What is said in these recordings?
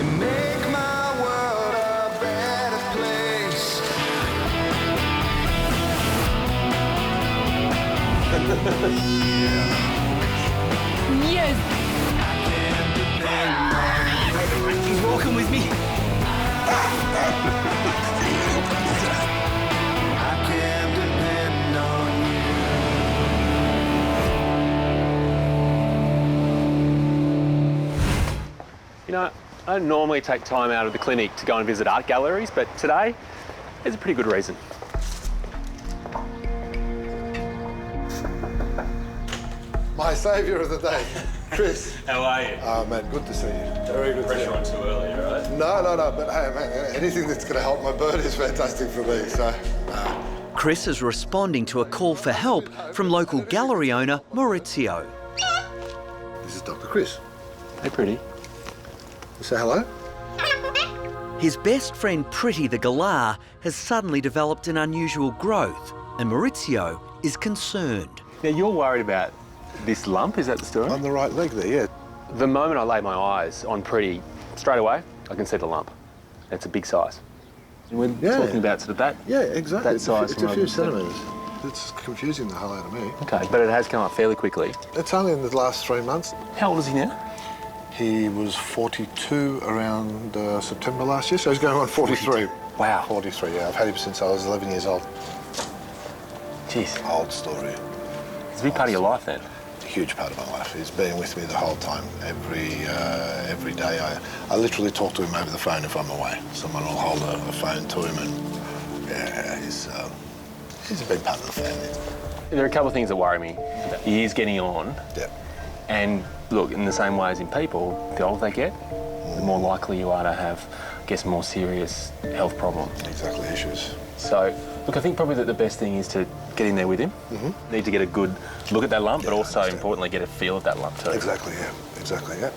You make my world a better place. Yes! He's walking with me. I can depend on you. You know, I don't normally take time out of the clinic to go and visit art galleries, but today there's a pretty good reason. My saviour of the day, Chris. How are you? Oh, man, good to see you. Very good to see you. Pressure on too early, right? No, but hey, man, anything that's going to help my bird is fantastic for me, so... Chris is responding to a call for help from local gallery owner Maurizio. This is Dr Chris. Hey, pretty. Say hello. His best friend Pretty the galah has suddenly developed an unusual growth, and Maurizio is concerned. Now, you're worried about this lump, is that the story? On the right leg there, yeah. The moment I lay my eyes on Pretty, straight away, I can see the lump. It's a big size. And we're talking about sort of that. Yeah, exactly. That size. It's a few centimetres. It's confusing the hell out of me. Okay, but it has come up fairly quickly. It's only in the last 3 months. How old is he now? He was 42 around September last year, so he's going on 43. Wow. 43, yeah. I've had him since I was 11 years old. Jeez. Old story. It's a big part of your life then. A huge part of my life. He's been with me the whole time. Every day. I literally talk to him over the phone if I'm away. Someone will hold a phone to him, and yeah, he's a big part of the family. There are a couple of things that worry me. About years getting on. Yeah. And look, in the same way as in people, the older they get, the more likely you are to have, I guess, more serious health problems. Exactly, issues. So, look, I think probably that the best thing is to get in there with him. Need to get a good look at that lump, but also, importantly, get a feel of that lump too. Exactly, yeah. Exactly, yeah.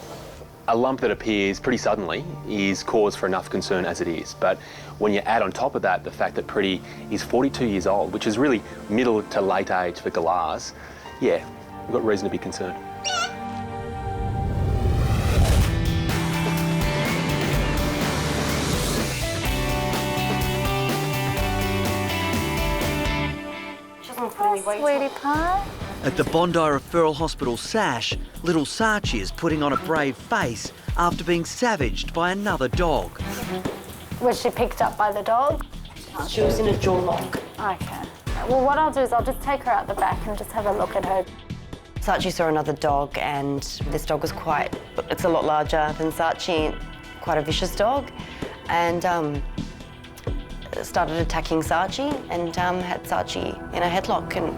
A lump that appears pretty suddenly is cause for enough concern as it is. But when you add on top of that the fact that Pretty is 42 years old, which is really middle to late age for galahs, yeah, we've got reason to be concerned. Sweetie pie. At the Bondi Referral Hospital SASH, little Sachi is putting on a brave face after being savaged by another dog. Was she picked up by the dog? She was in a jaw lock. Okay. Well, what I'll do is I'll just take her out the back and just have a look at her. Sachi saw another dog, and this dog was it's a lot larger than Sachi, quite a vicious dog, and started attacking Sachi and had Sachi in a headlock, and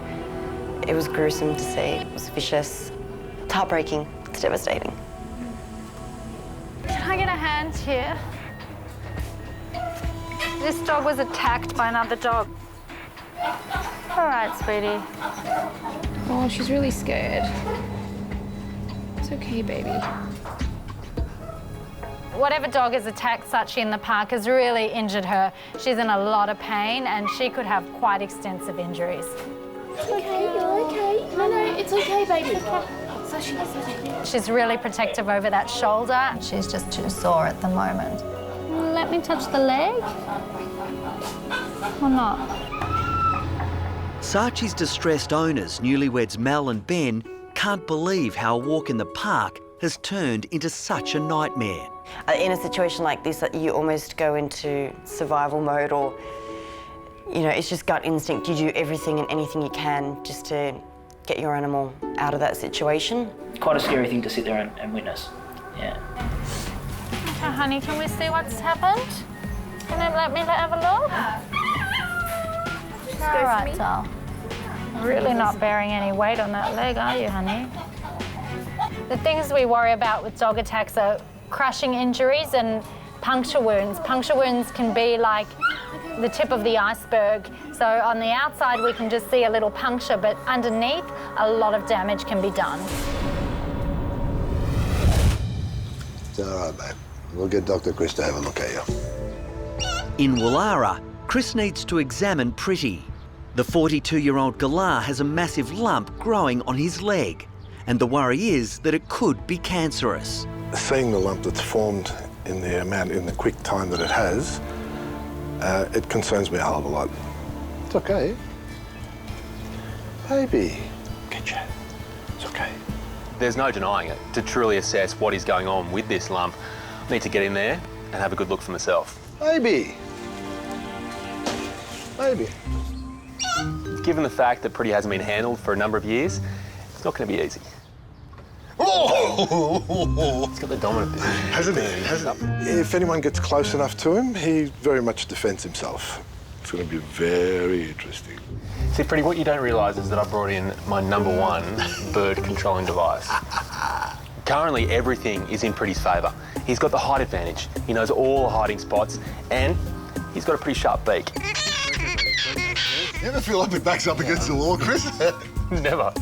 it was gruesome to see. It was vicious. It's heartbreaking. It's devastating. Can I get a hand here? This dog was attacked by another dog. All right, sweetie. Oh, she's really scared. It's okay, baby. Whatever dog has attacked Sachi in the park has really injured her. She's in a lot of pain and she could have quite extensive injuries. It's okay, you're okay. No, it's okay, baby. Sachi, it's okay. She's really protective over that shoulder. She's just too sore at the moment. Let me touch the leg? Or not? Sachi's distressed owners, newlyweds Mel and Ben, can't believe how a walk in the park has turned into such a nightmare. In a situation like this, you almost go into survival mode, or, you know, it's just gut instinct. You do everything and anything you can just to get your animal out of that situation. Quite a scary thing to sit there and witness, yeah. Okay, honey, can we see what's happened? Can you let me have a look? All right, doll. Really not bearing any weight on that leg, are you, honey? The things we worry about with dog attacks are crushing injuries and puncture wounds. Puncture wounds can be like the tip of the iceberg. So on the outside, we can just see a little puncture, but underneath, a lot of damage can be done. It's all right, mate. We'll get Dr. Chris to have a look at you. In Wallara, Chris needs to examine Pretty. The 42-year-old galah has a massive lump growing on his leg, and the worry is that it could be cancerous. Seeing the lump that's formed in the quick time that it has, it concerns me a hell of a lot. It's okay. Baby, get you. It's okay. There's no denying it. To truly assess what is going on with this lump, I need to get in there and have a good look for myself. Baby. Baby. Given the fact that Pretty hasn't been handled for a number of years, it's not going to be easy. Oh! He's got the dominant position. Hasn't he? If anyone gets close enough to him, he very much defends himself. It's going to be very interesting. See, Pretty, what you don't realise is that I brought in my #1 bird controlling device. Currently, everything is in Pretty's favour. He's got the height advantage. He knows all the hiding spots, and he's got a pretty sharp beak. You ever feel like it backs up against the wall, Chris? Never.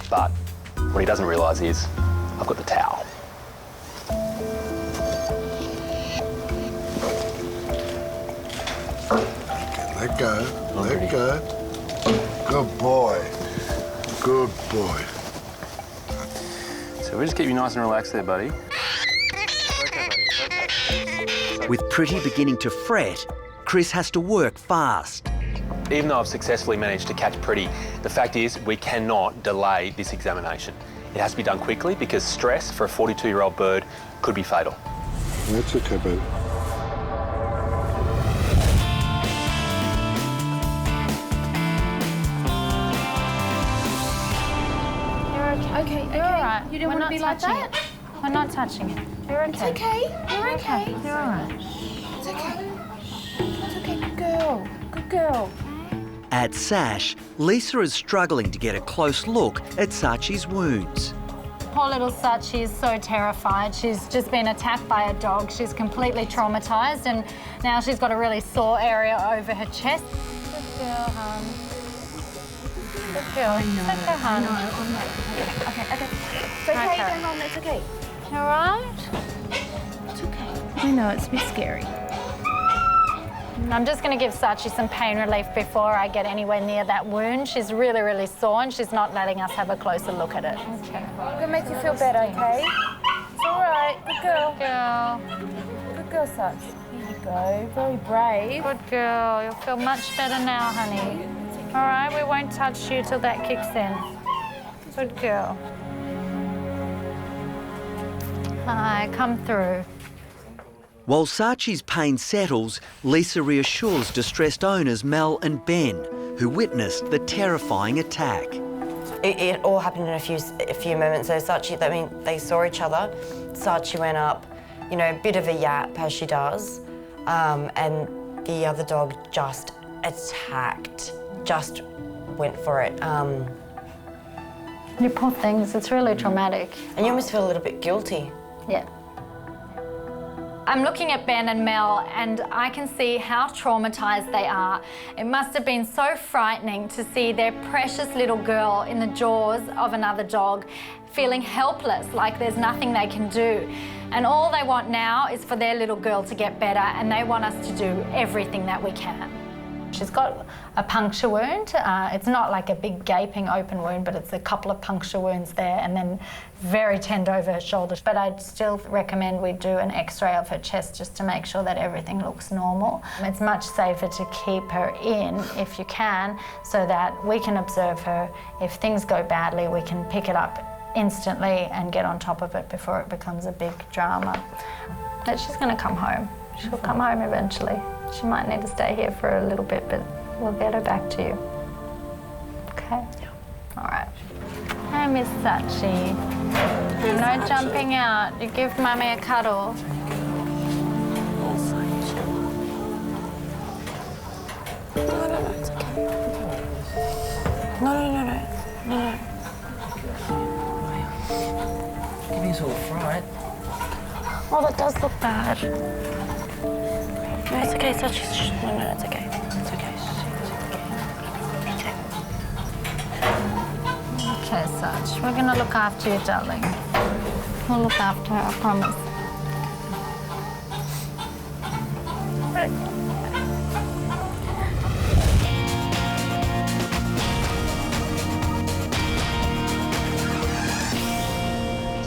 But what he doesn't realise is I've got the towel. Okay, let go. Let go. Good boy. Good boy. So we'll just keep you nice and relaxed there, buddy. With Pretty beginning to fret, Chris has to work fast. Even though I've successfully managed to catch Pretty, the fact is we cannot delay this examination. It has to be done quickly because stress for a 42-year-old bird could be fatal. That's okay, baby. Okay, You're all right. You didn't We're want to not be like touching that? it. We're not touching it. You're okay. It's okay. You're okay. You're all right. It's okay. It's okay. Good girl. Good girl. At SASH, Lisa is struggling to get a close look at Sachi's wounds. Poor little Sachi is so terrified. She's just been attacked by a dog. She's completely traumatised, and now she's got a really sore area over her chest. Good girl, hon. Good girl. It's okay, hon. Okay. It's okay. Okay. Go home. It's okay. You all right? It's okay. I know it's a bit scary. I'm just going to give Sachi some pain relief before I get anywhere near that wound. She's really, really sore, and she's not letting us have a closer look at it. Okay. It'll make you feel better, okay? It's all right. Good girl. Girl. Good girl, Sachi. Here you go. Very brave. Good girl. You'll feel much better now, honey. All right, we won't touch you till that kicks in. Good girl. Hi, come through. While Sachi's pain settles, Lisa reassures distressed owners Mel and Ben, who witnessed the terrifying attack. It all happened in a few moments. So Sachi, I mean, they saw each other. Sachi went up, you know, a bit of a yap, as she does, and the other dog just attacked, just went for it. You poor things, it's really traumatic. And you almost feel a little bit guilty. Yeah. I'm looking at Ben and Mel, and I can see how traumatised they are. It must have been so frightening to see their precious little girl in the jaws of another dog, feeling helpless, like there's nothing they can do. And all they want now is for their little girl to get better, and they want us to do everything that we can. She's got a puncture wound. It's not like a big gaping open wound, but it's a couple of puncture wounds there, and then very tender over her shoulders. But I'd still recommend we do an x-ray of her chest just to make sure that everything looks normal. It's much safer to keep her in, if you can, so that we can observe her. If things go badly, we can pick it up instantly and get on top of it before it becomes a big drama. But she's going to come home. She'll come home eventually. She might need to stay here for a little bit, but we'll get her back to you. Okay? Yeah. All right. Hi, Miss Sachi. No jumping out. You give Mummy a cuddle. No, it's okay. No. Giving us all a fright. Oh, that does look bad. No, it's okay, Sachi. No, it's okay. It's okay. Okay, Sach. We're going to look after you, darling. We'll look after her, I promise.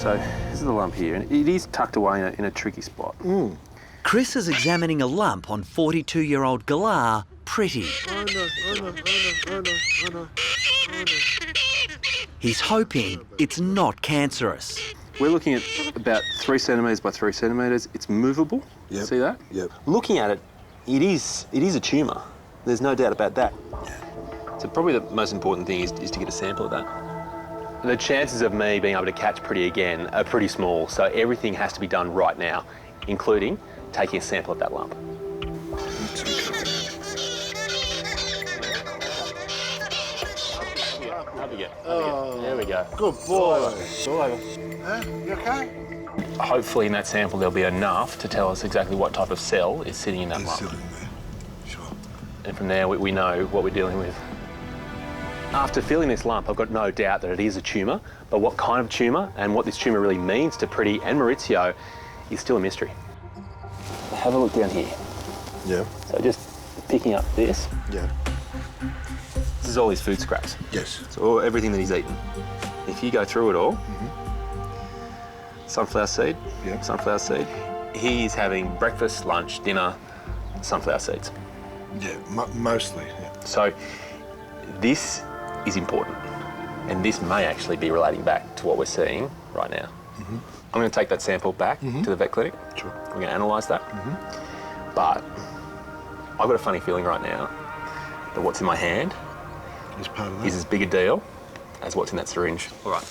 So this is is the lump here, and it is tucked away in a tricky spot. Chris is examining a lump on 42-year-old galah, Pretty. He's hoping it's not cancerous. We're looking at about 3 centimetres by 3 centimetres. It's movable. Yep. See that? Yep. Looking at it, it is a tumour. There's no doubt about that. So probably the most important thing is to get a sample of that. The chances of me being able to catch Pretty again are pretty small, so everything has to be done right now, including taking a sample of that lump. There we go. Good boy. It's all over. Huh? You okay? Hopefully in that sample there'll be enough to tell us exactly what type of cell is sitting in that lump. Still in there. Sure. And from there we know what we're dealing with. After feeling this lump, I've got no doubt that it is a tumour, but what kind of tumour and what this tumour really means to Pretty and Maurizio is still a mystery. Have a look down here. Yeah. So just picking up this. Yeah. This is all his food scraps. Yes. So everything that he's eaten. If you go through it all, sunflower seed, Yeah. sunflower seed. He's having breakfast, lunch, dinner, sunflower seeds. Yeah, mostly, yeah. So this is important, and this may actually be relating back to what we're seeing right now. I'm going to take that sample back to the vet clinic. Sure. We're going to analyse that. But I've got a funny feeling right now that what's in my hand Is part of that. is as big a deal as what's in that syringe. All right.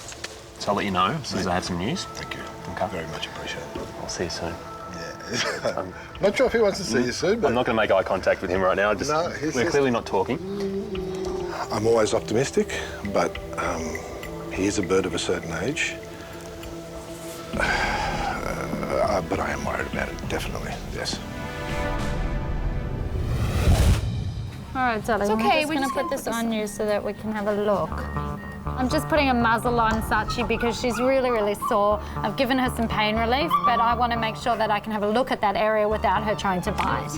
So I'll let you know as soon as I have some news. Thank you. Okay. Very much appreciated. I'll see you soon. Yeah. Not sure if he wants to see you soon, but I'm not going to make eye contact with him right now. We're clearly not talking. I'm always optimistic, but he is a bird of a certain age. But I am worried about it, definitely, yes. All right, darling, It's okay, we're we're just just going to put gonna this put on you so that we can have a look. I'm just putting a muzzle on Sachi because she's really, really sore. I've given her some pain relief, but I want to make sure that I can have a look at that area without her trying to bite.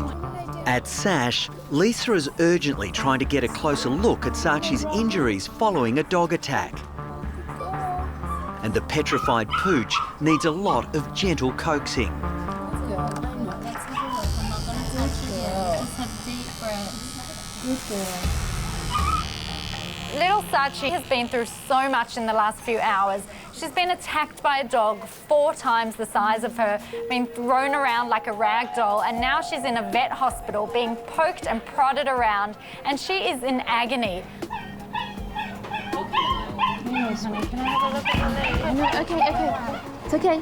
At SASH, Lisa is urgently trying to get a closer look at Sachi's injuries following a dog attack. And the petrified pooch needs a lot of gentle coaxing. Little Sachi has been through so much in the last few hours. She's been attacked by a dog 4 times the size of her, been thrown around like a rag doll, and now she's in a vet hospital being poked and prodded around, and she is in agony. Honey, can I have a look at the leg? Okay. It's okay.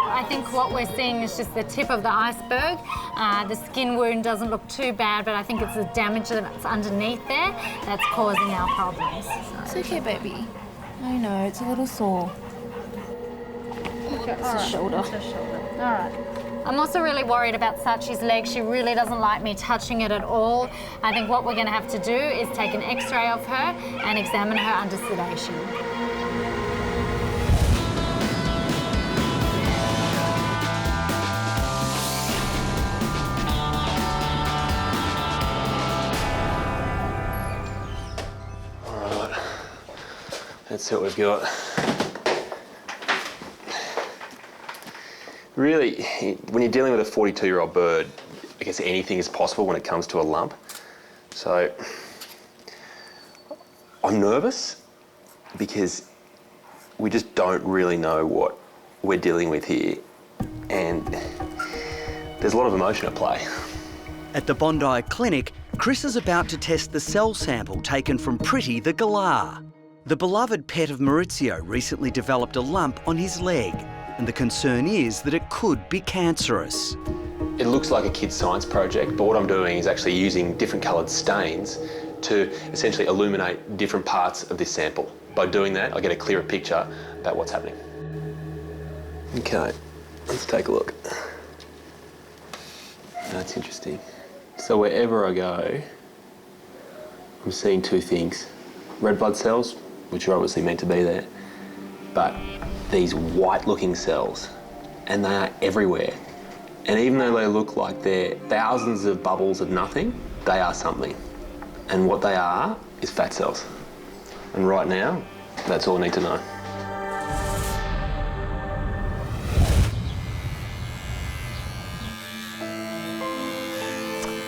I think what we're seeing is just the tip of the iceberg. The skin wound doesn't look too bad, but I think it's the damage that's underneath there that's causing our problems. It's okay, baby. I know, it's a little sore. It's a shoulder. All right. I'm also really worried about Sachi's leg. She really doesn't like me touching it at all. I think what we're going to have to do is take an X-ray of her and examine her under sedation. Let's see what we've got. Really, when you're dealing with a 42-year-old bird, I guess anything is possible when it comes to a lump. So I'm nervous because we just don't really know what we're dealing with here, and there's a lot of emotion at play. At the Bondi Clinic, Chris is about to test the cell sample taken from Pretty the galah. The beloved pet of Maurizio recently developed a lump on his leg, and the concern is that it could be cancerous. It looks like a kid's science project, but what I'm doing is actually using different coloured stains to essentially illuminate different parts of this sample. By doing that, I get a clearer picture about what's happening. Okay, let's take a look. That's interesting. So wherever I go, I'm seeing 2 things. Red blood cells, which are obviously meant to be there, but these white-looking cells, and they are everywhere. And even though they look like they're thousands of bubbles of nothing, they are something. And what they are is fat cells. And right now, that's all I need to know.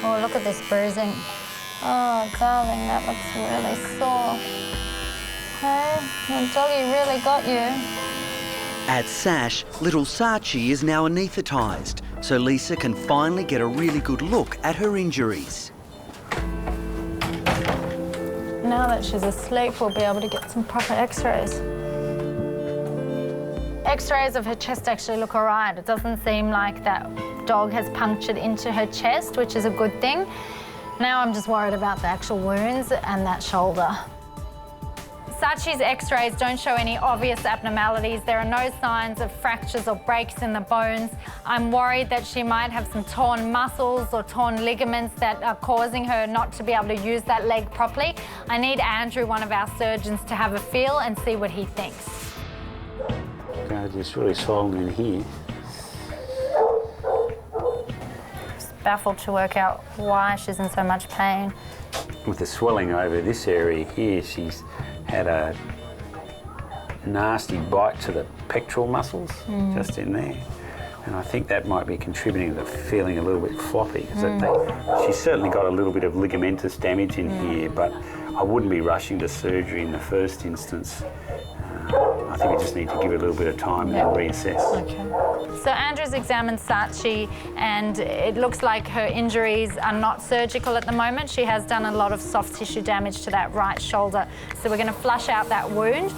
Oh, look at this bruising. Oh, darling, that looks really sore. Hey, the doggy really got you. At SASH, little Sachi is now anaesthetised, so Lisa can finally get a really good look at her injuries. Now that she's asleep, we'll be able to get some proper x-rays. X-rays of her chest actually look all right. It doesn't seem like that dog has punctured into her chest, which is a good thing. Now I'm just worried about the actual wounds and that shoulder. Sachi's x-rays don't show any obvious abnormalities. There are no signs of fractures or breaks in the bones. I'm worried that she might have some torn muscles or torn ligaments that are causing her not to be able to use that leg properly. I need Andrew, one of our surgeons, to have a feel and see what he thinks. God, it's really swollen in here. Just baffled to work out why she's in so much pain. With the swelling over this area here, she's had a nasty bite to the pectoral muscles just in there. And I think that might be contributing to feeling a little bit floppy. She's certainly got a little bit of ligamentous damage in here, but I wouldn't be rushing to surgery in the first instance. I think we just need to give it a little bit of time and then reassess. Okay. So Andrew's examined Sachi and it looks like her injuries are not surgical at the moment. She has done a lot of soft tissue damage to that right shoulder. So we're going to flush out that wound,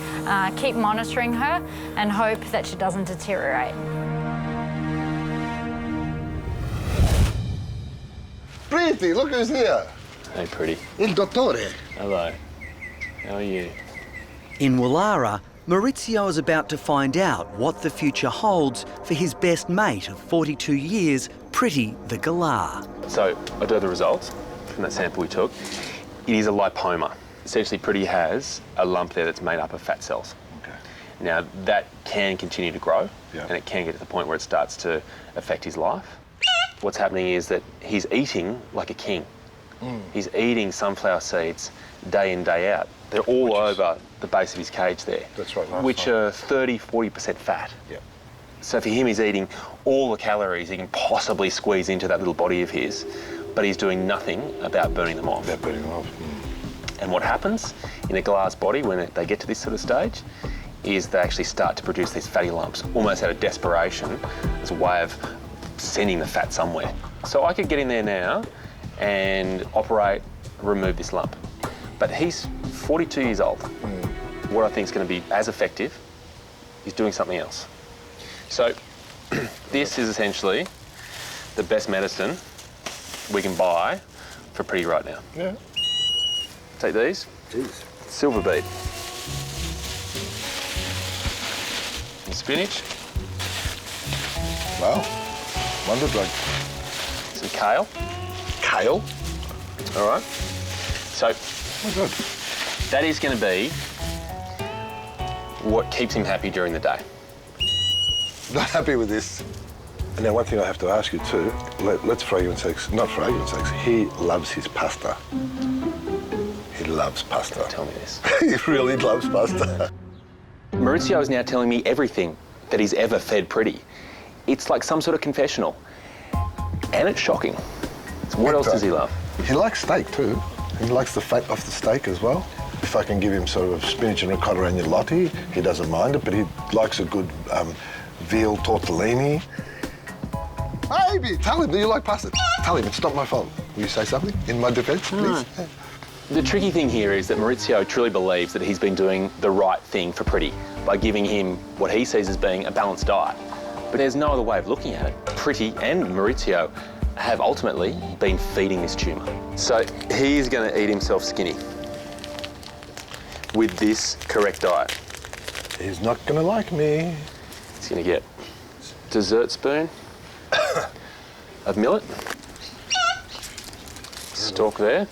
keep monitoring her and hope that she doesn't deteriorate. Pretty, look who's here. Hey, Pretty. Il dottore. Hello. How are you? In Wallara, Maurizio is about to find out what the future holds for his best mate of 42 years, Pretty the galah. So I do have the results from that sample we took. It is a lipoma. Essentially, Pretty has a lump there that's made up of fat cells. Okay. Now, that can continue to grow, Yeah. and it can get to the point where it starts to affect his life. What's happening is that he's eating like a king. He's eating sunflower seeds day in, day out. They're all over the base of his cage there. That's right, Which are 30–40% fat. Yeah. So for him, he's eating all the calories he can possibly squeeze into that little body of his, but he's doing nothing about burning them off. They're burning them off. And what happens in a galah's body when they get to this sort of stage is they actually start to produce these fatty lumps, almost out of desperation, as a way of sending the fat somewhere. So I could get in there now and operate, remove this lump. But he's 42 years old. What I think is going to be as effective is doing something else. So this is essentially the best medicine we can buy for Pretty right now. Yeah. Take these. Jeez. Silver beet. And spinach. Wow. Wonder drug. Some kale. Kale? All right. So Oh, good. that is going to be what keeps him happy during the day. Not happy with this. And then one thing I have to ask you too, let's for argument's sakes, not for argument's sakes, he loves his pasta. He loves pasta. Tell me this. He really loves pasta. Maurizio is now telling me everything that he's ever fed Pretty. It's like some sort of confessional. And it's shocking. So what else does he love? He likes steak too. He likes the fat off the steak as well. If I can give him sort of spinach and ricotta agnolotti, he doesn't mind it, but he likes a good veal tortellini. Baby, tell him that you like pasta. Tell him it's not my fault. Will you say something in my defence, please? The tricky thing here is that Maurizio truly believes that he's been doing the right thing for Pretty by giving him what he sees as being a balanced diet. But there's no other way of looking at it. Pretty and Maurizio have ultimately been feeding this tumour. So he's going to eat himself skinny with this correct diet. He's not going to like me. He's going to get a dessert spoon of millet. Stalk there.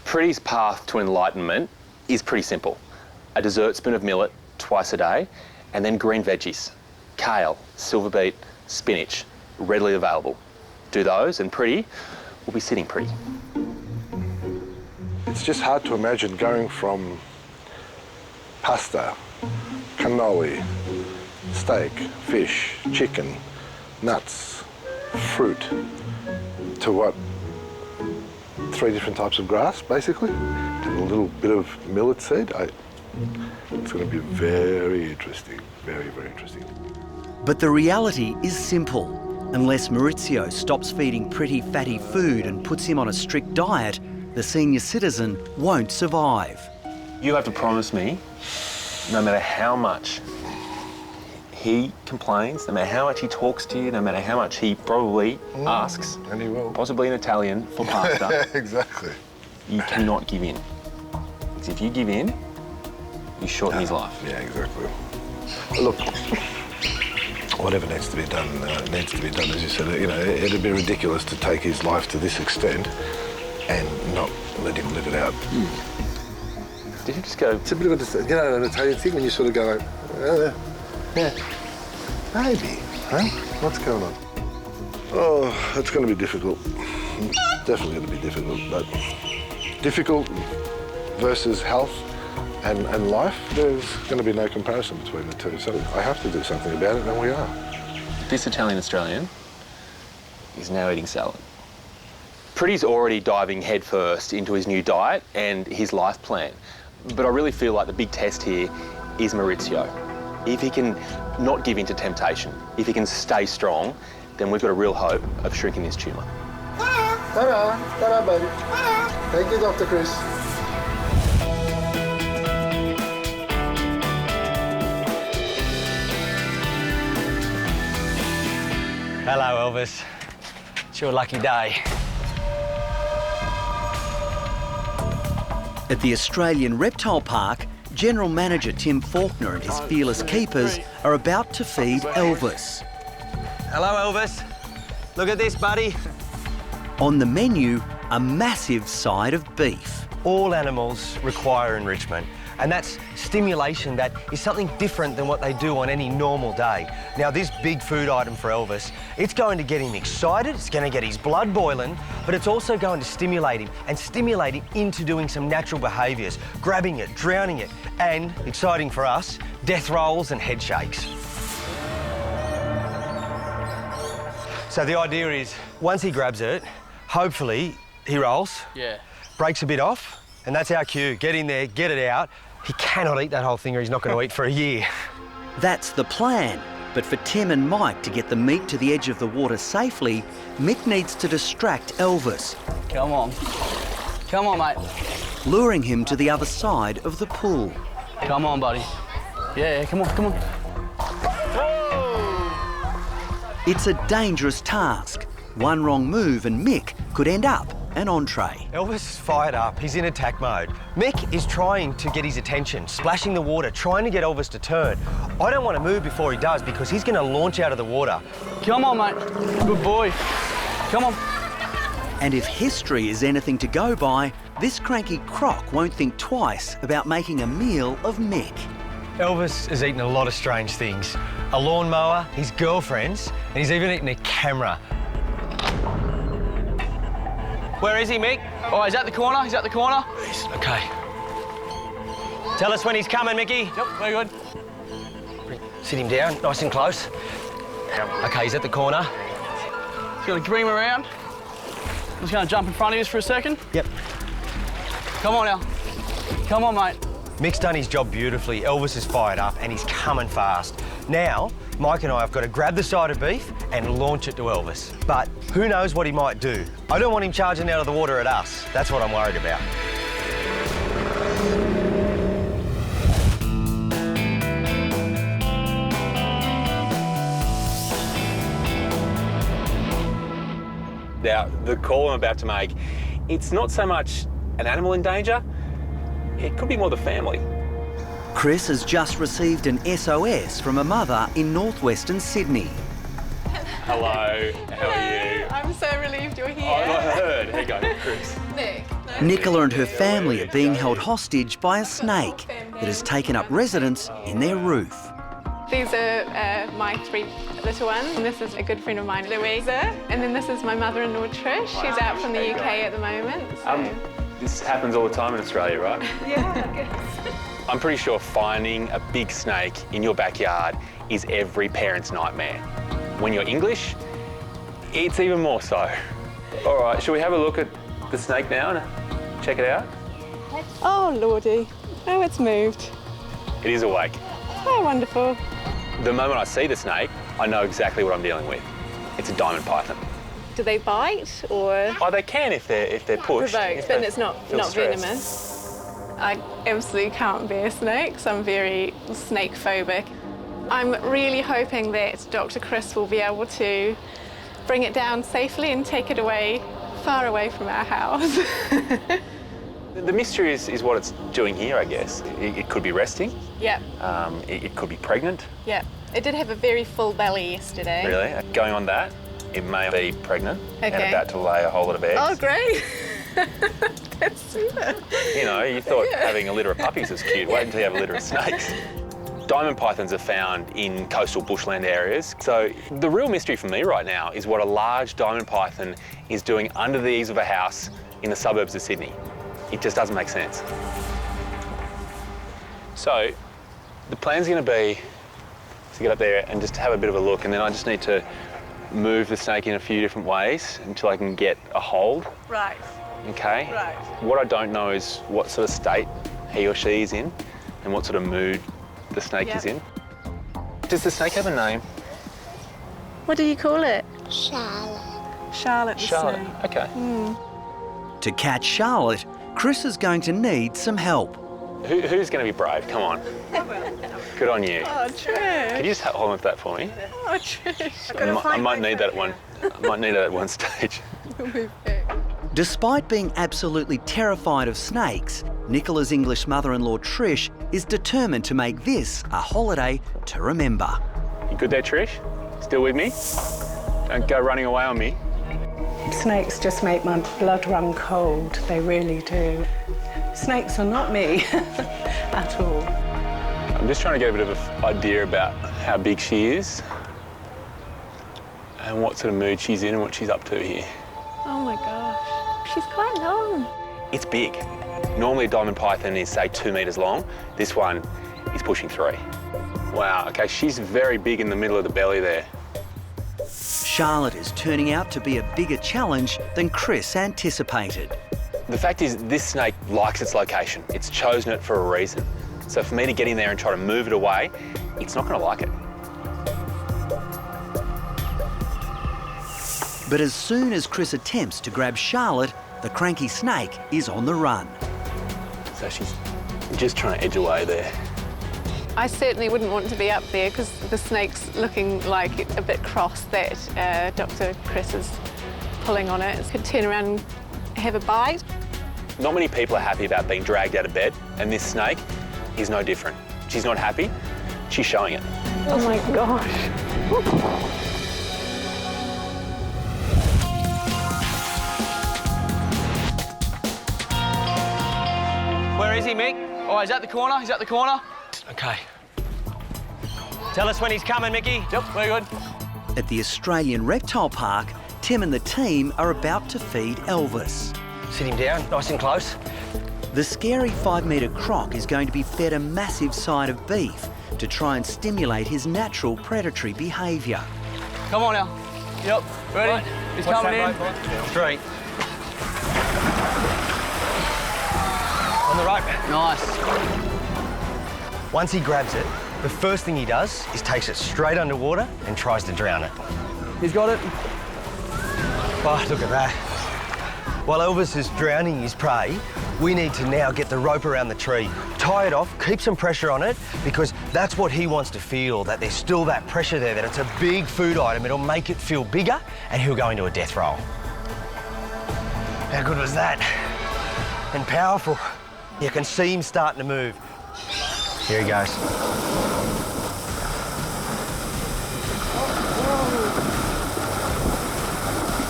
Pretty's path to enlightenment is pretty simple. A dessert spoon of millet twice a day, and then green veggies. Kale, silver beet, spinach, readily available. Do those and Pretty will be sitting pretty. It's just hard to imagine going from pasta, cannoli, steak, fish, chicken, nuts, fruit, to what 3 different types of grass, basically, and a little bit of millet seed. It's going to be very interesting, very, very interesting. But the reality is simple. Unless Maurizio stops feeding Pretty fatty food and puts him on a strict diet, the senior citizen won't survive. You have to promise me, no matter how much he complains, no matter how much he talks to you, no matter how much he probably asks, And he will. possibly in Italian, for pasta, Exactly. you cannot give in. Because if you give in, you shorten his life. Yeah, exactly. Look, whatever needs to be done, as you said. You know, it'd be ridiculous to take his life to this extent and not let him live it out. Did you just go... It's a bit of an Italian thing when you sort of go like, yeah, maybe, huh? What's going on? Oh, it's going to be difficult. Definitely going to be difficult, but difficult versus health and life, there's going to be no comparison between the two. So I have to do something about it, and we are. This Italian-Australian is now eating salad. Pretty's already diving headfirst into his new diet and his life plan. But I really feel like the big test here is Maurizio. If he can not give in to temptation, if he can stay strong, then we've got a real hope of shrinking this tumour. Ta-da, ta-da, buddy. Thank you, Dr. Chris. Hello, Elvis. It's your lucky day. At the Australian Reptile Park, General Manager Tim Faulkner and his fearless keepers are about to feed Elvis. Hello, Elvis. Look at this, buddy. On the menu, a massive side of beef. All animals require enrichment, and that's stimulation that is something different than what they do on any normal day. Now, this big food item for Elvis, it's going to get him excited, it's going to get his blood boiling, but it's also going to stimulate him into doing some natural behaviours, grabbing it, drowning it, and, exciting for us, death rolls and head shakes. So the idea is, once he grabs it, hopefully he rolls, breaks a bit off, and that's our cue. Get in there, get it out. He cannot eat that whole thing or he's not going to eat for a year. That's the plan. But for Tim and Mike to get the meat to the edge of the water safely, Mick needs to distract Elvis, Come on. Come on, mate. luring him to the other side of the pool. Come on, buddy. Yeah, come on, come on. It's a dangerous task. One wrong move and Mick could end up an entree. Elvis is fired up. He's in attack mode. Mick is trying to get his attention, splashing the water, trying to get Elvis to turn. I don't want to move before he does because he's going to launch out of the water. Come on, mate. Good boy. Come on. And if history is anything to go by, this cranky croc won't think twice about making a meal of Mick. Elvis has eaten a lot of strange things. A lawnmower, his girlfriends, and he's even eaten a camera. Where is he, Mick? Oh, he's at the corner. He's at the corner. Okay. Tell us when he's coming, Mickey. Yep, very good. Sit him down, nice and close. Okay, he's at the corner. Just gonna bring him around. I'm just gonna jump in front of you for a second. Yep. Come on now. Come on, mate. Mick's done his job beautifully. Elvis is fired up and he's coming fast. Now, Mike and I have got to grab the side of beef and launch it to Elvis. But who knows what he might do? I don't want him charging out of the water at us. That's what I'm worried about. Now, the call I'm about to make, it's not so much an animal in danger, it could be more the family. Chris has just received an SOS from a mother in northwestern Sydney. Hello, how are you? I'm so relieved you're here. I heard. Here you go, Chris. Nick. Nicola and her family are being held hostage by a snake that has taken up residence in their roof. These are my 3 little ones. And this is a good friend of mine, Louisa. And then this is my mother-in-law, Trish. She's out from the UK at the moment. So. This happens all the time in Australia, right? Yeah, I guess. I'm pretty sure finding a big snake in your backyard is every parent's nightmare. When you're English, it's even more so. All right, shall we have a look at the snake now and check it out? Oh, Lordy. Oh, it's moved. It is awake. Oh, wonderful. The moment I see the snake, I know exactly what I'm dealing with. It's a diamond python. Do they bite or Oh, they can if they're pushed. provoke? if But they it's not feel stressed. venomous. I absolutely can't bear snakes. I'm very snake phobic. I'm really hoping that Dr. Chris will be able to bring it down safely and take it away, far away from our house. The mystery is what it's doing here, I guess. It could be resting. Yep, It could be pregnant. yep. It did have a very full belly yesterday. Really? Going on that, it may be pregnant and Okay. about to lay a whole lot of eggs. Oh, great. That's super. You know, you thought having a litter of puppies was cute. Wait until you have a litter of snakes. Diamond pythons are found in coastal bushland areas. So the real mystery for me right now is what a large diamond python is doing under the eaves of a house in the suburbs of Sydney. It just doesn't make sense. So the plan's going to be to get up there and just have a bit of a look, and then I just need to move the snake in a few different ways until I can get a hold. Right. Okay? Right. What I don't know is what sort of state he or she is in and what sort of mood the snake is in. Does the snake have a name? What do you call it? Charlotte. Charlotte the Charlotte. snake. Okay. To catch Charlotte, Chris is going to need some help. Who's going to be brave? Come on. Good on you. Oh, Trish. Can you just hold on for that for me? Oh, Trish. I might need that at one stage. Despite being absolutely terrified of snakes, Nicola's English mother-in-law Trish is determined to make this a holiday to remember. You good there, Trish? Still with me? Don't go running away on me. Snakes just make my blood run cold, they really do. Snakes are not me at all. I'm just trying to get a bit of an idea about how big she is and what sort of mood she's in and what she's up to here. Oh my gosh. She's quite long. It's big. Normally a diamond python is, say, 2 metres long. This one is pushing 3. Wow, okay, she's very big in the middle of the belly there. Charlotte is turning out to be a bigger challenge than Chris anticipated. The fact is, this snake likes its location. It's chosen it for a reason. So for me to get in there and try to move it away, it's not going to like it. But as soon as Chris attempts to grab Charlotte, the cranky snake is on the run. So she's just trying to edge away there. I certainly wouldn't want to be up there because the snake's looking like a bit cross that Dr. Chris is pulling on it. It could turn around and have a bite. Not many people are happy about being dragged out of bed, and this snake is no different. She's not happy, she's showing it. Oh my gosh. Where is he, Mick? Oh, he's at the corner. He's at the corner. Okay. Tell us when he's coming, Mickey. Yep, very good. At the Australian Reptile Park, Tim and the team are about to feed Elvis. Sit him down, nice and close. The scary 5-metre croc is going to be fed a massive side of beef to try and stimulate his natural predatory behaviour. Come on now. Yep, ready? Right. He's coming in. 3. On the rope. Nice. Once he grabs it, the first thing he does is takes it straight underwater and tries to drown it. He's got it. Oh, look at that. While Elvis is drowning his prey, we need to now get the rope around the tree, tie it off, keep some pressure on it, because that's what he wants to feel, that there's still that pressure there, that it's a big food item. It'll make it feel bigger, and he'll go into a death roll. How good was that? And powerful. You can see him starting to move. Here he goes.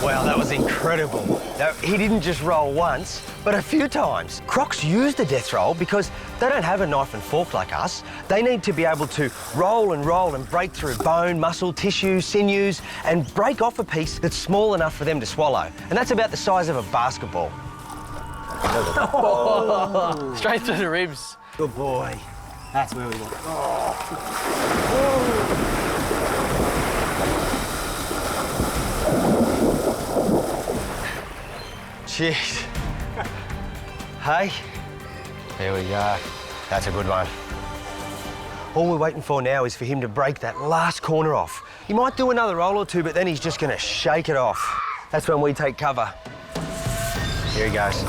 Wow, that was incredible. Now, he didn't just roll once, but a few times. Crocs use the death roll because they don't have a knife and fork like us. They need to be able to roll and break through bone, muscle, tissue, sinews, and break off a piece that's small enough for them to swallow. And that's about the size of a basketball. Oh, straight through the ribs. Good boy. That's where we want. jeez. Hey, there we go. That's a good one. All we're waiting for now is for him to break that last corner off. He might do another roll or two, but then he's just going to shake it off. That's when we take cover. Here he goes.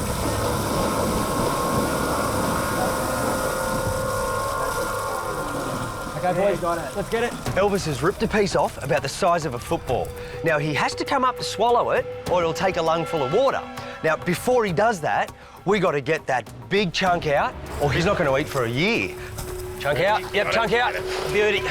Okay, boys, got it. Let's get it. Elvis has ripped a piece off about the size of a football. Now, he has to come up to swallow it, or it'll take a lungful of water. Now, before he does that, we got to get that big chunk out, or he's not going to eat for a year. Chunk out. Yep, chunk out. Beauty.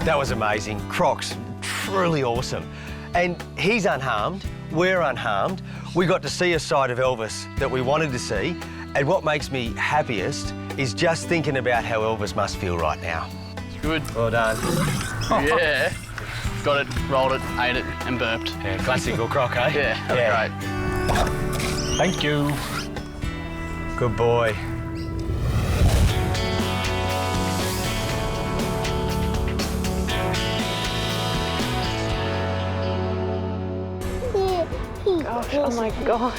That was amazing. Croc's truly awesome. And he's unharmed, we're unharmed. We got to see a side of Elvis that we wanted to see. And what makes me happiest is just thinking about how Elvis must feel right now. Good. Well done. Yeah. Got it, rolled it, ate it, and burped. Yeah, classical croc, eh? Yeah, that was great. Thank you. Good boy. Gosh, oh my gosh.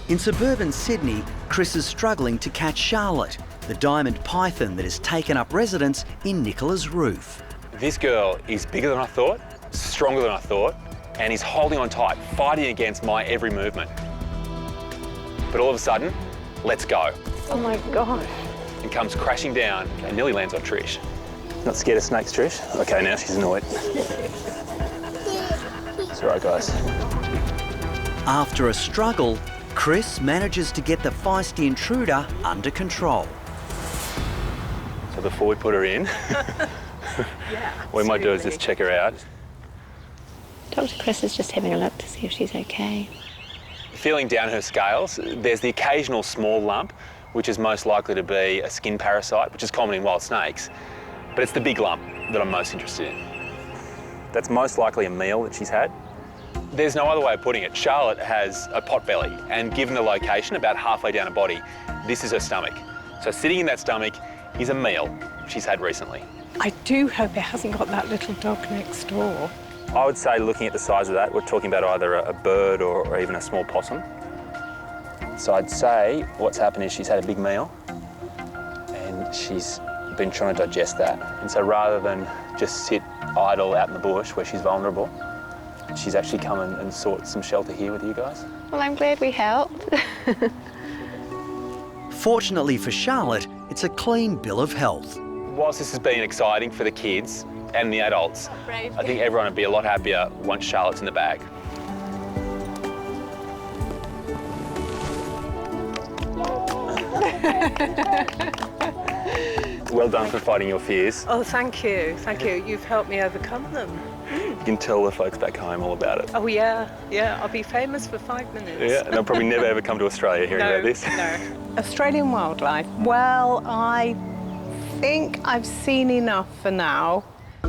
In suburban Sydney, Chris is struggling to catch Charlotte, the diamond python that has taken up residence in Nicola's roof. This girl is bigger than I thought, stronger than I thought, and is holding on tight, fighting against my every movement. But all of a sudden, let's go. Oh my gosh. And comes crashing down and nearly lands on Trish. Not scared of snakes, Trish? Okay, now she's annoyed. It's all right, guys. After a struggle, Chris manages to get the feisty intruder under control. So before we put her in, what we might do is just check her out. Dr. Chris is just having a look to see if she's okay. Feeling down her scales, there's the occasional small lump, which is most likely to be a skin parasite, which is common in wild snakes. But it's the big lump that I'm most interested in. That's most likely a meal that she's had. There's no other way of putting it. Charlotte has a pot belly, and given the location, about halfway down her body, this is her stomach. So sitting in that stomach is a meal she's had recently. I do hope it hasn't got that little dog next door. I would say, looking at the size of that, we're talking about either a bird or even a small possum. So I'd say what's happened is she's had a big meal and she's been trying to digest that. And so rather than just sit idle out in the bush where she's vulnerable, she's actually come and sought some shelter here with you guys. Well, I'm glad we helped. Fortunately for Charlotte, it's a clean bill of health. Whilst this has been exciting for the kids and the adults, I think everyone would be a lot happier once Charlotte's in the bag. Well done for fighting your fears. Oh, thank you. Thank you. You've helped me overcome them. You can tell the folks back home all about it. Oh, yeah. Yeah, I'll be famous for 5 minutes. Yeah, and they'll probably never ever come to Australia hearing about this. No. Australian wildlife. Well, I think I've seen enough for now.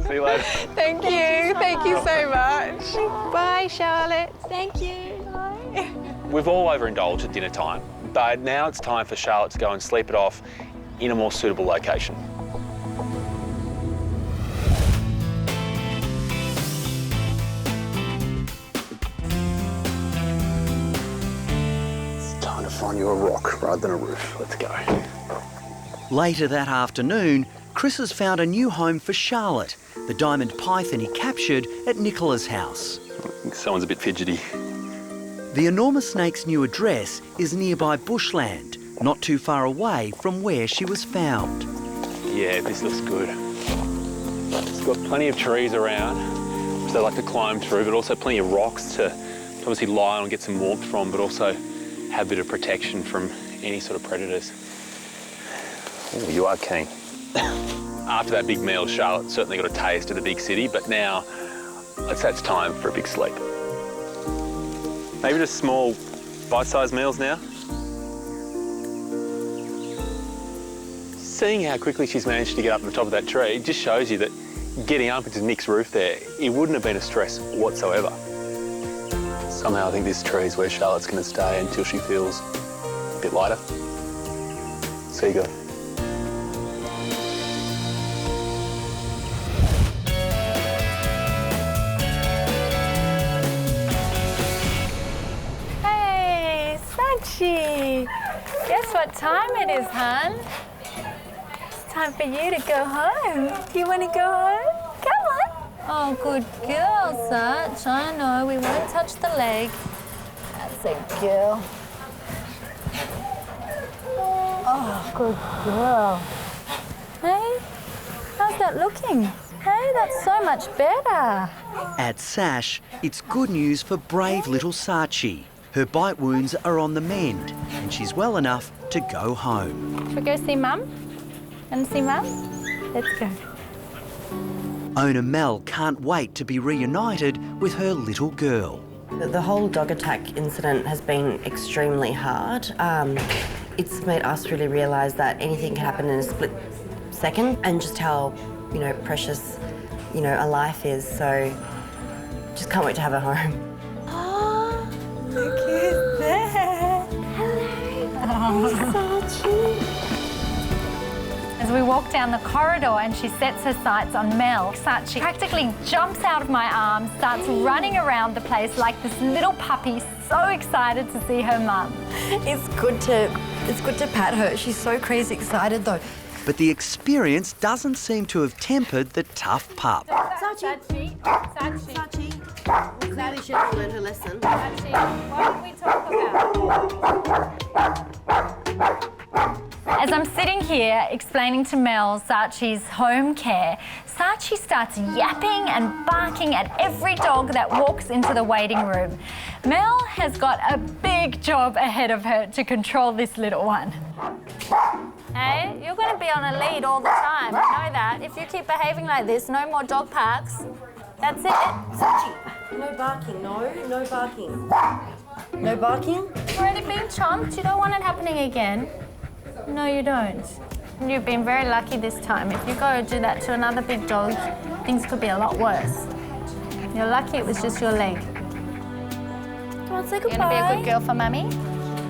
See you later. Thank you. Thank you so much. Bye, Charlotte. Thank you. Bye. We've all overindulged at dinner time, but now it's time for Charlotte to go and sleep it off in a more suitable location. It's time to find you a rock rather than a roof. Let's go. Later that afternoon, Chris has found a new home for Charlotte, the diamond python he captured at Nicola's house. Someone's a bit fidgety. The enormous snake's new address is nearby bushland, not too far away from where she was found. Yeah, this looks good. It's got plenty of trees around, which they like to climb through, but also plenty of rocks to obviously lie on and get some warmth from, but also have a bit of protection from any sort of predators. Oh, you are keen. After that big meal, Charlotte certainly got a taste of the big city, but now I'd say it's time for a big sleep. Maybe just small, bite-sized meals now. Seeing how quickly she's managed to get up to the top of that tree just shows you that getting up into Nick's roof there, it wouldn't have been a stress whatsoever. Somehow I think this tree is where Charlotte's going to stay until she feels a bit lighter. See you go. Guess what time it is, hon? It's time for you to go home. Do you want to go home? Come on. Oh, good girl, Sach. I know, we won't touch the leg. That's a girl. Oh, good girl. Hey, how's that looking? Hey, that's so much better. At SASH, it's good news for brave little Sachi. Her bite wounds are on the mend and she's well enough to go home. Should we go see Mum? And see Mum? Let's go. Owner Mel can't wait to be reunited with her little girl. The whole dog attack incident has been extremely hard. It's made us really realise that anything can happen in a split second and just how, you know, precious, you know, a life is. So just can't wait to have her home. Oh, look who's there. Hello. Oh, Sachi. As we walk down the corridor and she sets her sights on Mel, Sachi practically jumps out of my arms, starts running around the place like this little puppy, so excited to see her mum. It's good to pat her. She's so crazy excited though. But the experience doesn't seem to have tempered the tough pup. Sachi. Clearly she hasn't learned her lesson. Sachi, what did we talk about? As I'm sitting here explaining to Mel Sachi's home care, Sachi starts yapping and barking at every dog that walks into the waiting room. Mel has got a big job ahead of her to control this little one. Hey, you're going to be on a lead all the time, I know that. If you keep behaving like this, no more dog parks. That's it. Sachi, no barking, no barking. No barking? You've already been chomped, you don't want it happening again. No, you don't. You've been very lucky this time. If you go do that to another big dog, things could be a lot worse. You're lucky it was just your leg. Come on, say goodbye. You're gonna be a good girl for Mummy?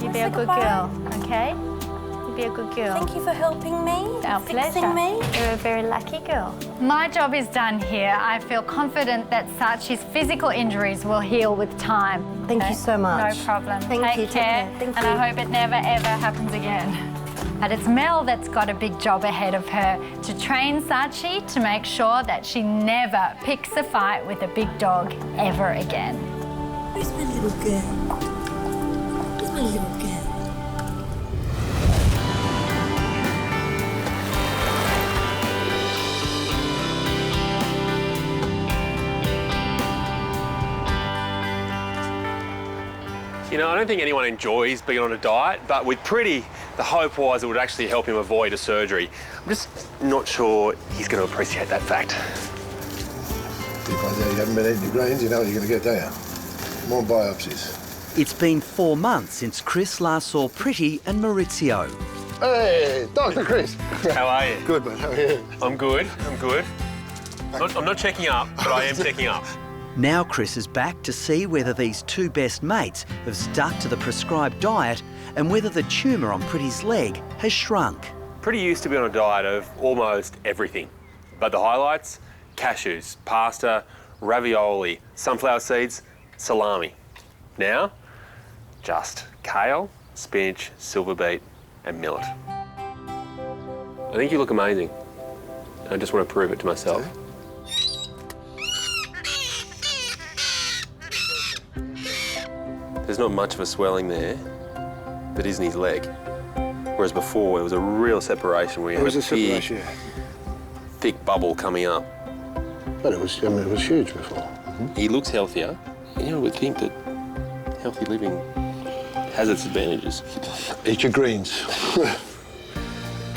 You be a good girl, okay? You be a good girl. Thank you for helping me. Our fixing pleasure. me. You're a very lucky girl. My job is done here. I feel confident that Sachi's physical injuries will heal with time. Thank you so much. No problem. Thank you. Take care. Thank and you. I hope it never, ever happens again. But it's Mel that's got a big job ahead of her to train Sachi to make sure that she never picks a fight with a big dog ever again. Where's my little girl? Where's my little girl? You know, I don't think anyone enjoys being on a diet, but with Pretty, the hope was it would actually help him avoid a surgery. I'm just not sure he's going to appreciate that fact. You find out you haven't been eating your greens, you know what you're going to get, don't you? More biopsies. It's been 4 months since Chris last saw Pretty and Maurizio. Hey, Dr. Chris. How are you? Good, man. How are you? I'm good. I'm not checking up, but I am checking up. Now Chris is back to see whether these two best mates have stuck to the prescribed diet and whether the tumour on Pretty's leg has shrunk. Pretty used to be on a diet of almost everything, but the highlights, cashews, pasta, ravioli, sunflower seeds, salami. Now, just kale, spinach, silver beet and millet. I think you look amazing. I just want to prove it to myself. There's not much of a swelling there that isn't his leg. Whereas before, there was a real separation where you had a big, thick bubble coming up. But it was huge before. He looks healthier. You know, I would think that healthy living has its advantages. Eat your greens.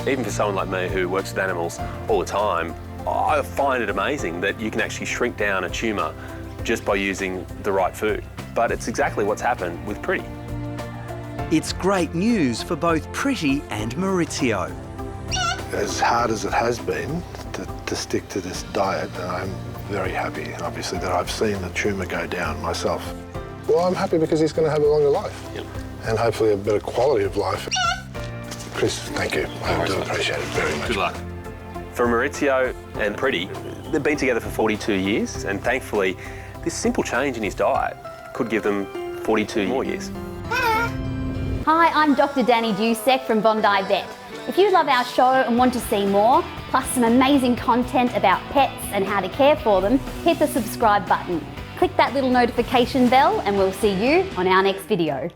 Even for someone like me who works with animals all the time, I find it amazing that you can actually shrink down a tumour just by using the right food. But it's exactly what's happened with Pretty. It's great news for both Pretty and Maurizio. As hard as it has been to stick to this diet, I'm very happy, obviously, that I've seen the tumour go down myself. Well, I'm happy because he's going to have a longer life. Yep. And hopefully a better quality of life. Chris, thank you. I do appreciate it very much. Good luck. For Maurizio and Pretty, they've been together for 42 years, and thankfully, this simple change in his diet could give them 42 more years. Hi, I'm Dr Danny Dusek from Bondi Vet. If you love our show and want to see more, plus some amazing content about pets and how to care for them, hit the subscribe button. Click that little notification bell and we'll see you on our next video.